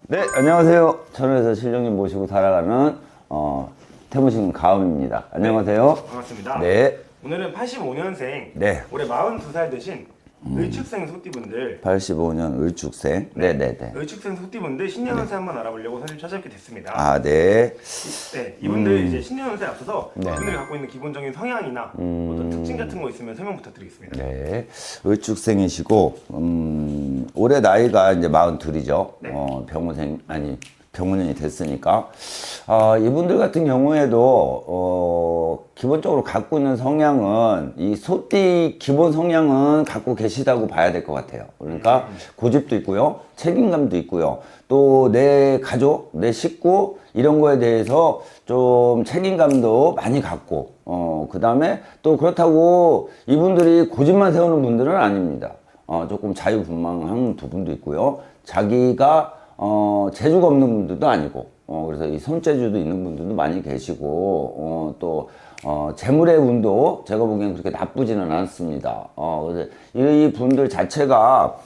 네, 안녕하세요. 천원에서 실령님 모시고 살아가는 태무신 가음입니다. 안녕하세요. 반갑습니다. 네, 오늘은 85년생, 네. 올해 42살 되신 을축생 소띠분들, 85년 을축생. 네네네. 을축생 소띠분들 신년운세 한번 알아보려고 선생님 찾아뵙게 됐습니다. 아, 네. 네, 이분들 이제 신년운세에 앞서서 네. 이분들이 갖고 있는 기본적인 성향이나 어떤 특징 같은 거 있으면 설명 부탁드리겠습니다. 네. 을축생이시고, 올해 나이가 이제 42이죠. 네. 병원년이 됐으니까. 이분들 같은 경우에도, 기본적으로 갖고 있는 성향은, 이 소띠 기본 성향은 갖고 계시다고 봐야 될 것 같아요. 그러니까 고집도 있고요. 책임감도 있고요. 또 내 가족, 내 식구, 이런 거에 대해서 좀 책임감도 많이 갖고, 그 다음에 또 그렇다고 이분들이 고집만 세우는 분들은 아닙니다. 조금 자유분방한 부분도 있고요. 자기가 재주가 없는 분들도 아니고, 그래서 이 손재주도 있는 분들도 많이 계시고, 또 재물의 운도 제가 보기엔 그렇게 나쁘지는 않습니다. 그래서 이 분들 자체가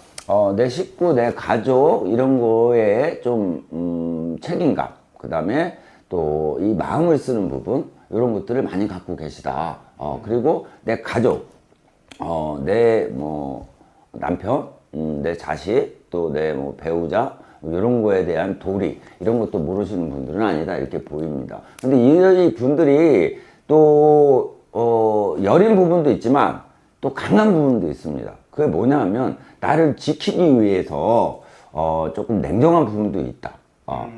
내 식구, 내 가족 이런 거에 좀 책임감, 그 다음에 또 이 마음을 쓰는 부분 이런 것들을 많이 갖고 계시다. 그리고 내 가족, 내 뭐 남편, 내 자식, 또 내 뭐 배우자 이런 거에 대한 도리 이런 것도 모르시는 분들은 아니다 이렇게 보입니다. 근데 이 분들이 또 여린 부분도 있지만 또 강한 부분도 있습니다. 그게 뭐냐 하면 나를 지키기 위해서 조금 냉정한 부분도 있다.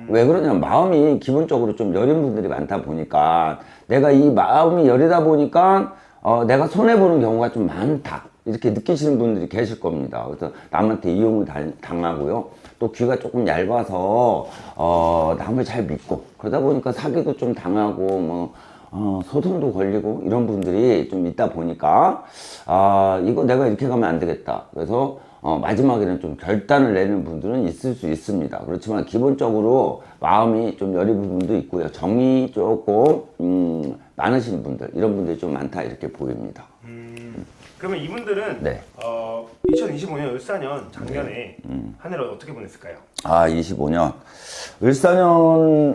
왜 그러냐면 마음이 기본적으로 좀 여린 분들이 많다 보니까 내가 이 마음이 여리다 보니까 내가 손해보는 경우가 좀 많다 이렇게 느끼시는 분들이 계실 겁니다. 그래서 남한테 이용을 당하고요. 또 귀가 조금 얇아서 남을 잘 믿고 그러다 보니까 사기도 좀 당하고 뭐 소송도 걸리고 이런 분들이 좀 있다 보니까 이거 내가 이렇게 가면 안 되겠다. 그래서 마지막에는 좀 결단을 내는 분들은 있을 수 있습니다. 그렇지만 기본적으로 마음이 좀 여린 부분도 있고요. 정이 조금 많으신 분들 이런 분들이 좀 많다 이렇게 보입니다. 그러면 이분들은 네. 2025년 을사년 작년에 한 해를 어떻게 보냈을까요? 25년. 을사년,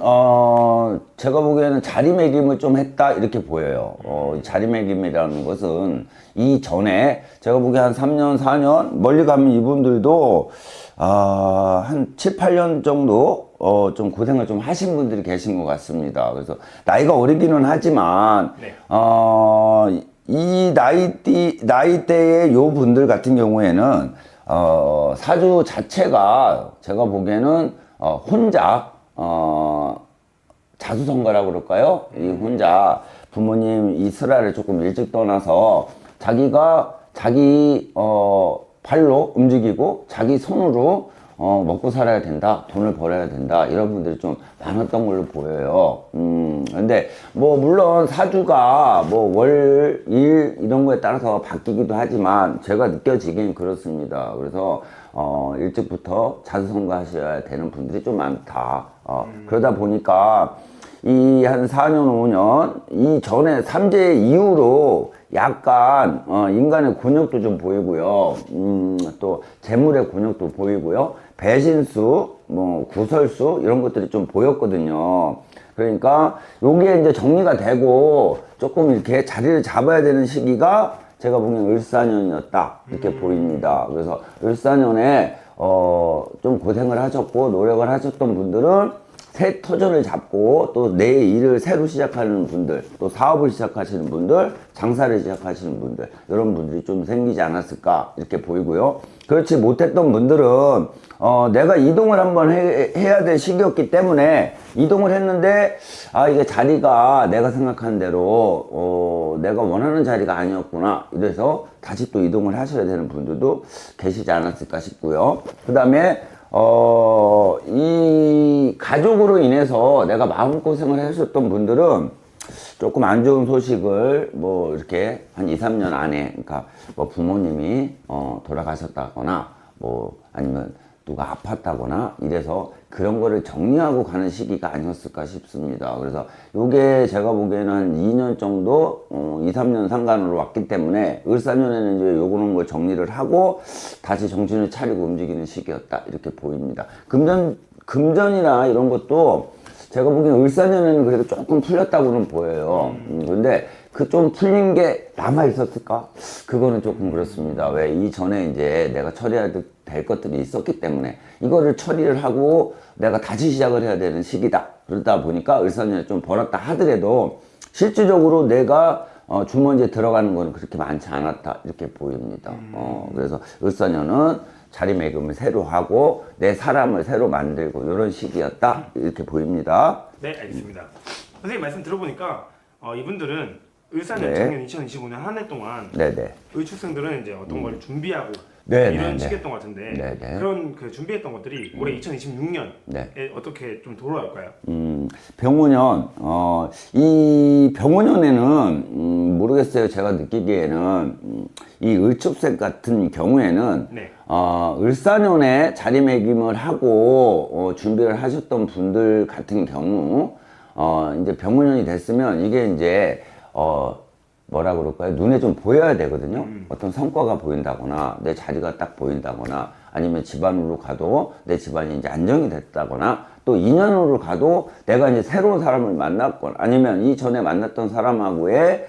제가 보기에는 자리매김을 좀 했다, 이렇게 보여요. 자리매김이라는 것은 이전에, 제가 보기에 한 3년, 4년, 멀리 가면 이분들도, 한 7, 8년 정도, 좀 고생을 좀 하신 분들이 계신 것 같습니다. 그래서, 나이가 어리기는 하지만, 네. 이 나이대의 요 분들 같은 경우에는, 사주 자체가 제가 보기에는, 혼자, 자수성가라고 그럴까요? 이 혼자 부모님 이 슬하를 조금 일찍 떠나서 자기가 자기, 발로 움직이고 자기 손으로 먹고 살아야 된다, 돈을 벌어야 된다, 이런 분들이 좀 많았던 걸로 보여요. 근데, 뭐, 물론 사주가 뭐 월, 일, 이런 거에 따라서 바뀌기도 하지만 제가 느껴지긴 그렇습니다. 그래서, 일찍부터 자수성가하셔야 되는 분들이 좀 많다. 그러다 보니까 이 한 4년, 5년, 이 전에 삼재 이후로 약간, 인간의 곤욕도 좀 보이고요. 또, 재물의 곤욕도 보이고요. 배신수, 뭐, 구설수, 이런 것들이 좀 보였거든요. 그러니까, 요게 이제 정리가 되고, 조금 이렇게 자리를 잡아야 되는 시기가 제가 보기엔 을사년이었다. 이렇게 보입니다. 그래서, 을사년에, 좀 고생을 하셨고, 노력을 하셨던 분들은 새 터전을 잡고 또 내 일을 새로 시작하는 분들, 또 사업을 시작하시는 분들, 장사를 시작하시는 분들, 이런 분들이 좀 생기지 않았을까 이렇게 보이고요. 그렇지 못했던 분들은 내가 이동을 한번 해야 될 시기였기 때문에 이동을 했는데 이게 자리가 내가 생각한 대로 내가 원하는 자리가 아니었구나 이래서 다시 또 이동을 하셔야 되는 분들도 계시지 않았을까 싶고요. 그 다음에 이 가족으로 인해서 내가 마음고생을 하셨던 분들은 조금 안 좋은 소식을 뭐 이렇게 한 2, 3년 안에 그러니까 뭐 부모님이 돌아가셨다거나 뭐 아니면 누가 아팠다거나 이래서 그런 거를 정리하고 가는 시기가 아니었을까 싶습니다. 그래서 요게 제가 보기에는 한 2년 정도 2, 3년 상간으로 왔기 때문에 을사년에는 이제 요거는 걸 정리를 하고 다시 정신을 차리고 움직이는 시기였다 이렇게 보입니다. 금전이나 이런 것도 제가 보기엔 을사년에는 그래도 조금 풀렸다고는 보여요. 근데 그 좀 풀린 게 남아 있었을까? 그거는 조금 그렇습니다. 왜 이전에 이제 내가 처리해야 될 것들이 있었기 때문에 이거를 처리를 하고 내가 다시 시작을 해야 되는 시기다. 그러다 보니까 을사년에 좀 벌었다 하더라도 실질적으로 내가 주머니에 들어가는 거는 그렇게 많지 않았다. 이렇게 보입니다. 그래서 을사년은 자리매김을 새로 하고 내 사람을 새로 만들고 이런 시기였다. 이렇게 보입니다. 네, 알겠습니다. 선생님 말씀 들어보니까 이분들은 을사년 네. 작년 2025년 한 해 동안 네네. 을축생들은 이제 어떤 걸 준비하고 네, 이런 네, 네. 시기였던 것 같은데 네, 네. 그런 그 준비했던 것들이 올해 2026년에 네. 어떻게 좀 돌아올까요? 병오년, 이 병오년에는, 모르겠어요. 제가 느끼기에는, 이 을축생 같은 경우에는, 네. 을사년에 자리매김을 하고, 준비를 하셨던 분들 같은 경우, 이제 병오년이 됐으면 이게 이제, 뭐라 그럴까요? 눈에 좀 보여야 되거든요. 어떤 성과가 보인다거나, 내 자리가 딱 보인다거나, 아니면 집안으로 가도 내 집안이 이제 안정이 됐다거나, 또 인연으로 가도 내가 이제 새로운 사람을 만났거나, 아니면 이전에 만났던 사람하고의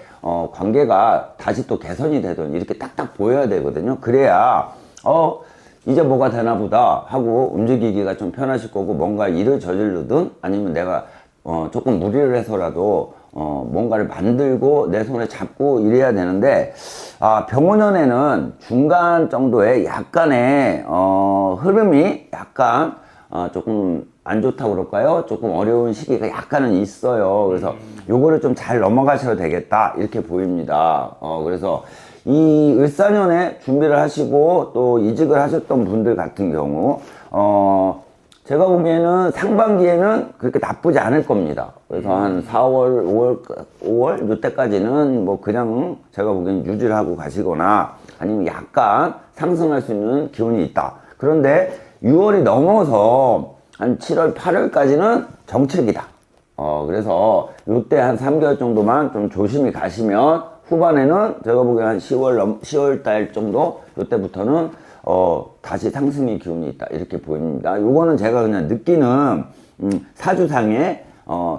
관계가 다시 또 개선이 되든 이렇게 딱딱 보여야 되거든요. 그래야, 이제 뭐가 되나 보다 하고 움직이기가 좀 편하실 거고, 뭔가 일을 저지르든 아니면 내가 조금 무리를 해서라도 뭔가를 만들고 내 손에 잡고 이래야 되는데, 병오년에는 중간 정도의 약간의 흐름이 약간 조금 안 좋다고 그럴까요? 조금 어려운 시기가 약간은 있어요. 그래서 요거를 좀 잘 넘어가셔도 되겠다 이렇게 보입니다. 그래서 이 을사년에 준비를 하시고 또 이직을 하셨던 분들 같은 경우 제가 보기에는 상반기에는 그렇게 나쁘지 않을 겁니다. 그래서 한 4월, 5월 이때까지는 뭐 그냥 제가 보기에는 유지를 하고 가시거나 아니면 약간 상승할 수 있는 기운이 있다. 그런데 6월이 넘어서 한 7월, 8월까지는 정책이다. 그래서 요때 한 3개월 정도만 좀 조심히 가시면 후반에는 제가 보기엔 한 10월 달 정도 요때부터는 다시 상승의 기운이 있다 이렇게 보입니다. 요거는 제가 그냥 느끼는 사주상의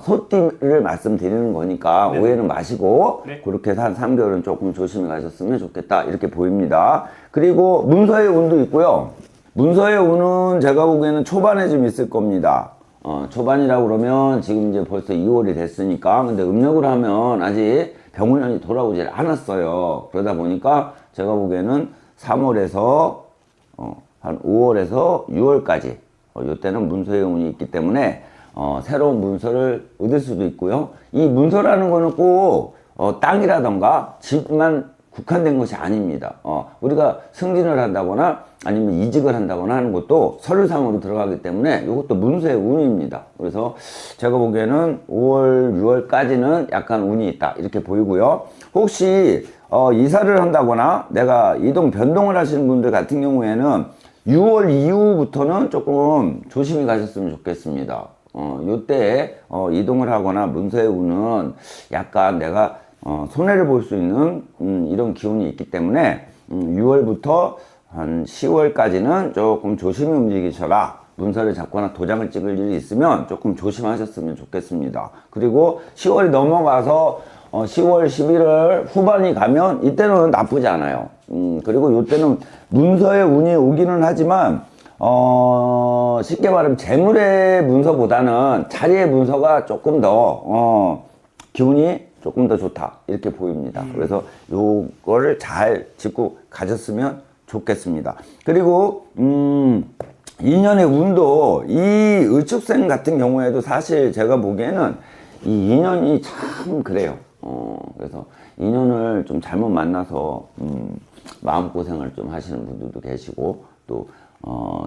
소띠를 말씀드리는 거니까 네. 오해는 마시고 네. 그렇게 해서 한 3개월은 조금 조심히 가셨으면 좋겠다 이렇게 보입니다. 그리고 문서의 운도 있고요. 문서의 운은 제가 보기에는 초반에 좀 있을 겁니다. 초반이라고 그러면 지금 이제 벌써 2월이 됐으니까 근데 음력으로 하면 아직 병오년이 돌아오질 않았어요. 그러다 보니까 제가 보기에는 3월에서 한 5월에서 6월까지 이때는 문서의 운이 있기 때문에 새로운 문서를 얻을 수도 있고요. 이 문서라는 거는 꼭 땅이라던가 집만 국한된 것이 아닙니다. 우리가 승진을 한다거나 아니면 이직을 한다거나 하는 것도 서류상으로 들어가기 때문에 이것도 문서의 운입니다. 그래서 제가 보기에는 5월, 6월까지는 약간 운이 있다 이렇게 보이고요. 혹시 이사를 한다거나 내가 이동 변동을 하시는 분들 같은 경우에는 6월 이후부터는 조금 조심히 가셨으면 좋겠습니다. 요때 이동을 하거나 문서의 운은 약간 내가 손해를 볼 수 있는 이런 기운이 있기 때문에 6월부터 한 10월까지는 조금 조심히 움직이셔라. 문서를 잡거나 도장을 찍을 일이 있으면 조금 조심하셨으면 좋겠습니다. 그리고 10월이 넘어가서 10월, 11월 후반이 가면 이때는 나쁘지 않아요. 그리고 이때는 문서의 운이 오기는 하지만 쉽게 말하면 재물의 문서보다는 자리의 문서가 조금 더 기운이 조금 더 좋다 이렇게 보입니다. 그래서 요거를 잘 짚고 가셨으면 좋겠습니다. 그리고 2년의 운도 이 을축생 같은 경우에도 사실 제가 보기에는 이 인연이 참 그래요. 그래서 인연을 좀 잘못 만나서 마음고생을 좀 하시는 분들도 계시고 또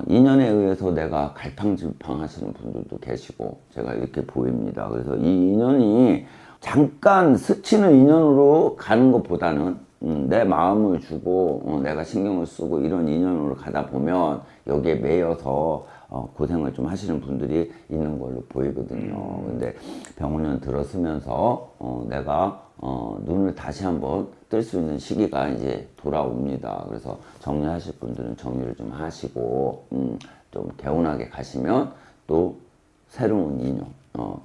인연에 의해서 내가 갈팡질팡 하시는 분들도 계시고 제가 이렇게 보입니다. 그래서 이 인연이 잠깐 스치는 인연으로 가는 것보다는 내 마음을 주고 내가 신경을 쓰고 이런 인연으로 가다 보면 여기에 매여서 고생을 좀 하시는 분들이 있는 걸로 보이거든요. 근데 병원년 들어서면서 내가 눈을 다시 한번 뜰 수 있는 시기가 이제 돌아옵니다. 그래서 정리하실 분들은 정리를 좀 하시고 좀 개운하게 가시면 또 새로운 인연,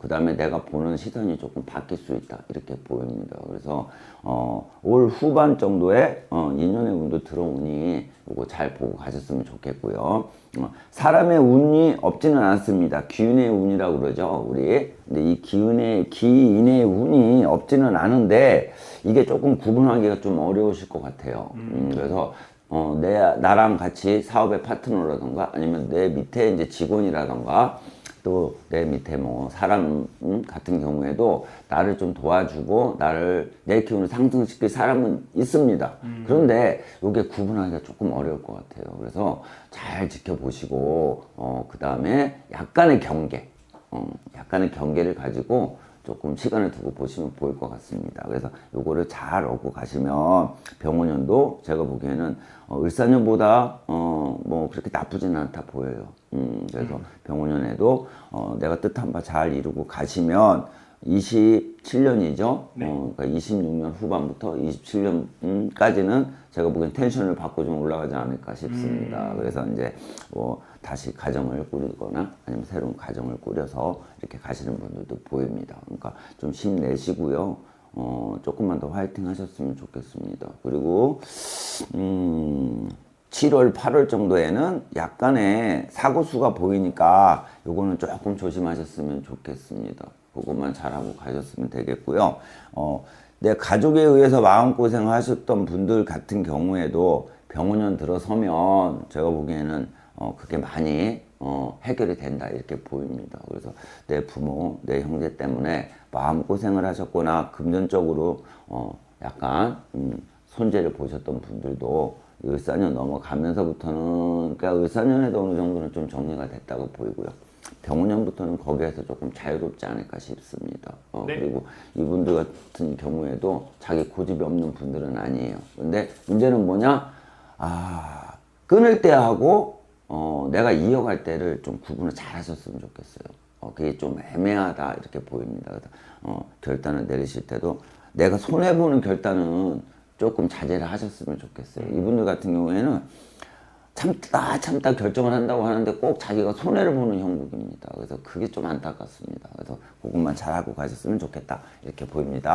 그 다음에 내가 보는 시선이 조금 바뀔 수 있다. 이렇게 보입니다. 그래서, 올 후반 정도에, 인연의 운도 들어오니, 요거 잘 보고 가셨으면 좋겠고요. 사람의 운이 없지는 않습니다. 기운의 운이라고 그러죠, 우리. 근데 이 기인의 운이 없지는 않은데, 이게 조금 구분하기가 좀 어려우실 것 같아요. 그래서, 나랑 같이 사업의 파트너라던가, 아니면 내 밑에 이제 직원이라던가, 또 내 밑에 뭐 사람 같은 경우에도 나를 좀 도와주고 내 기운을 상승시킬 사람은 있습니다. 그런데 이게 구분하기가 조금 어려울 것 같아요. 그래서 잘 지켜보시고 그 다음에 약간의 경계를 가지고 조금 시간을 두고 보시면 보일 것 같습니다. 그래서 요거를 잘 얻고 가시면 병원년도 제가 보기에는 을사년보다 뭐 그렇게 나쁘지는 않다 보여요. 그래서 병원년에도 내가 뜻한 바 잘 이루고 가시면 27년이죠. 네. 그러니까 26년 후반부터 27년까지는 제가 보기엔 텐션을 받고 좀 올라가지 않을까 싶습니다. 그래서 이제 뭐 다시 가정을 꾸리거나 아니면 새로운 가정을 꾸려서 이렇게 가시는 분들도 보입니다. 그러니까 좀 힘내시고요. 조금만 더 화이팅 하셨으면 좋겠습니다. 그리고 7월, 8월 정도에는 약간의 사고수가 보이니까 요거는 조금 조심하셨으면 좋겠습니다. 그것만 잘하고 가셨으면 되겠고요. 내 가족에 의해서 마음고생 하셨던 분들 같은 경우에도 병원년 들어서면 제가 보기에는 그게 많이 해결이 된다 이렇게 보입니다. 그래서 내 부모, 내 형제 때문에 마음고생을 하셨거나 금전적으로 약간 손재를 보셨던 분들도 을사년 넘어가면서부터는 그러니까 을사년에도 어느 정도는 좀 정리가 됐다고 보이고요. 병원년부터는 거기에서 조금 자유롭지 않을까 싶습니다. 네. 그리고 이분들 같은 경우에도 자기 고집이 없는 분들은 아니에요. 근데 문제는 뭐냐? 끊을 때 하고 내가 이어갈 때를 좀 구분을 잘 하셨으면 좋겠어요. 그게 좀 애매하다 이렇게 보입니다. 그래서 결단을 내리실 때도 내가 손해보는 결단은 조금 자제를 하셨으면 좋겠어요. 이분들 같은 경우에는 참다 결정을 한다고 하는데 꼭 자기가 손해를 보는 형국입니다. 그래서 그게 좀 안타깝습니다. 그래서 그것만 잘하고 가셨으면 좋겠다 이렇게 보입니다.